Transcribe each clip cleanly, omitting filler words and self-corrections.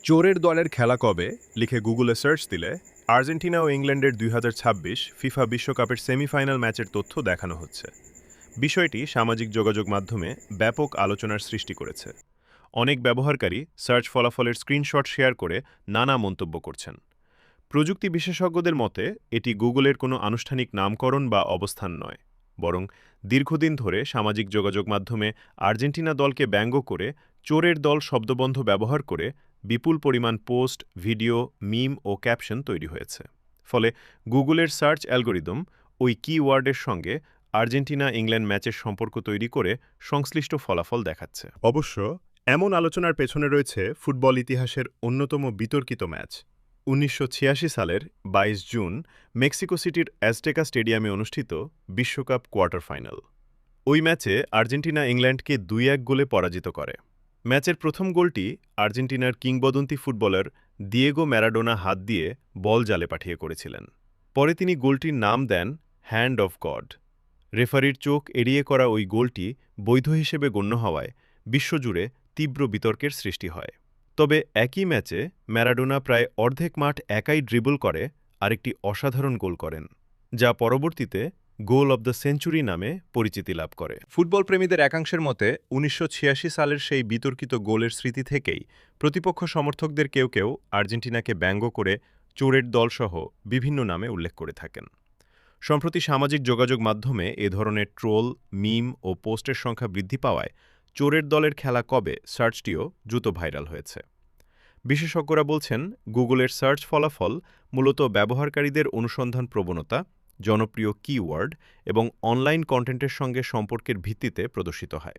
চোরের দলের খেলা কবে লিখে গুগলে সার্চ দিলে আর্জেন্টিনা ও ইংল্যান্ডের ২০২৬ ফিফা বিশ্বকাপের সেমিফাইনাল ম্যাচের তথ্য দেখানো হচ্ছে। বিষয়টি সামাজিক যোগাযোগ মাধ্যমে ব্যাপক আলোচনার সৃষ্টি করেছে। অনেক ব্যবহারকারী সার্চ ফলাফলের স্ক্রিনশট শেয়ার করে নানা মন্তব্য করছেন। প্রযুক্তি বিশেষজ্ঞদের মতে এটি গুগলের কোনো আনুষ্ঠানিক নামকরণ বা অবস্থান নয়, বরং দীর্ঘদিন ধরে সামাজিক যোগাযোগ মাধ্যমে আর্জেন্টিনা দলকে ব্যঙ্গ করে চোরের দল শব্দবন্ধ ব্যবহার করে বিপুল পরিমাণ পোস্ট, ভিডিও, মিম ও ক্যাপশন তৈরি হয়েছে। ফলে গুগলের সার্চ অ্যালগোরিদম ওই কিওয়ার্ডের সঙ্গে আর্জেন্টিনা ইংল্যান্ড ম্যাচের সম্পর্ক তৈরি করে সংশ্লিষ্ট ফলাফল দেখাচ্ছে। অবশ্য এমন আলোচনার পেছনে রয়েছে ফুটবল ইতিহাসের অন্যতম বিতর্কিত ম্যাচ। ১৯৮৬ সালের ২২ জুন মেক্সিকো সিটির অ্যাজটেকা স্টেডিয়ামে অনুষ্ঠিত বিশ্বকাপ কোয়ার্টার ফাইনাল। ওই ম্যাচে আর্জেন্টিনা ইংল্যান্ডকে ২-১ গোলে পরাজিত করে। ম্যাচের প্রথম গোলটি আর্জেন্টিনার কিংবদন্তি ফুটবলার দিয়েগো ম্যারাডোনা হাত দিয়ে বল জালে পাঠিয়ে করেছিলেন। পরে তিনি গোলটির নাম দেন হ্যান্ড অফ গড। রেফারির চোখ এড়িয়ে করা ওই গোলটি বৈধ হিসেবে গণ্য হওয়ায় বিশ্বজুড়ে তীব্র বিতর্কের সৃষ্টি হয়। তবে একই ম্যাচে ম্যারাডোনা প্রায় অর্ধেক মাঠ একাই ড্রিবল করে আরেকটি অসাধারণ গোল করেন, যা পরবর্তীতে গোল অব দ্য সেঞ্চুরি নামে পরিচিতি লাভ করে। ফুটবল প্রেমীদের একাংশের মতে ১৯৮৬ সালের সেই বিতর্কিত গোলের স্মৃতি থেকেই প্রতিপক্ষ সমর্থকদের কেউ কেউ আর্জেন্টিনাকে ব্যঙ্গ করে চোরের দলসহ বিভিন্ন নামে উল্লেখ করে থাকেন। সম্প্রতি সামাজিক যোগাযোগ মাধ্যমে এ ধরনের ট্রোল, মিম ও পোস্টের সংখ্যা বৃদ্ধি পাওয়ায় চোরের দলের খেলা কবে সার্চটিও দ্রুত ভাইরাল হয়েছে। বিশেষজ্ঞরা বলছেন, গুগলের সার্চ ফলাফল মূলত ব্যবহারকারীদের অনুসন্ধান প্রবণতা, জনপ্রিয় কিওয়ার্ড এবং অনলাইন কন্টেন্টের সঙ্গে সম্পর্কের ভিত্তিতে প্রদর্শিত হয়।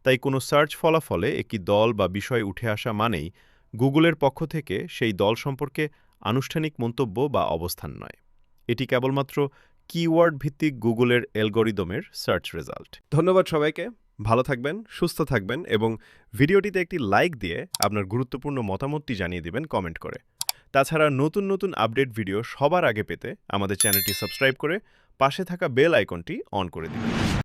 তাই কোনো সার্চ ফলাফলে একটি দল বা বিষয় উঠে আসা মানেই গুগলের পক্ষ থেকে সেই দল সম্পর্কে আনুষ্ঠানিক মন্তব্য বা অবস্থান নয়। এটি কেবলমাত্র কিওয়ার্ড ভিত্তিক গুগলের অ্যালগরিদমের সার্চ রেজাল্ট। ধন্যবাদ সবাইকে। ভালো থাকবেন, সুস্থ থাকবেন এবং ভিডিওটিতে একটি লাইক দিয়ে আপনার গুরুত্বপূর্ণ মতামতটি জানিয়ে দিবেন কমেন্ট করে। তাছাড়া নতুন নতুন আপডেট ভিডিও সবার আগে পেতে আমাদের চ্যানেলটি সাবস্ক্রাইব করে পাশে থাকা বেল আইকনটি অন করে দিবেন।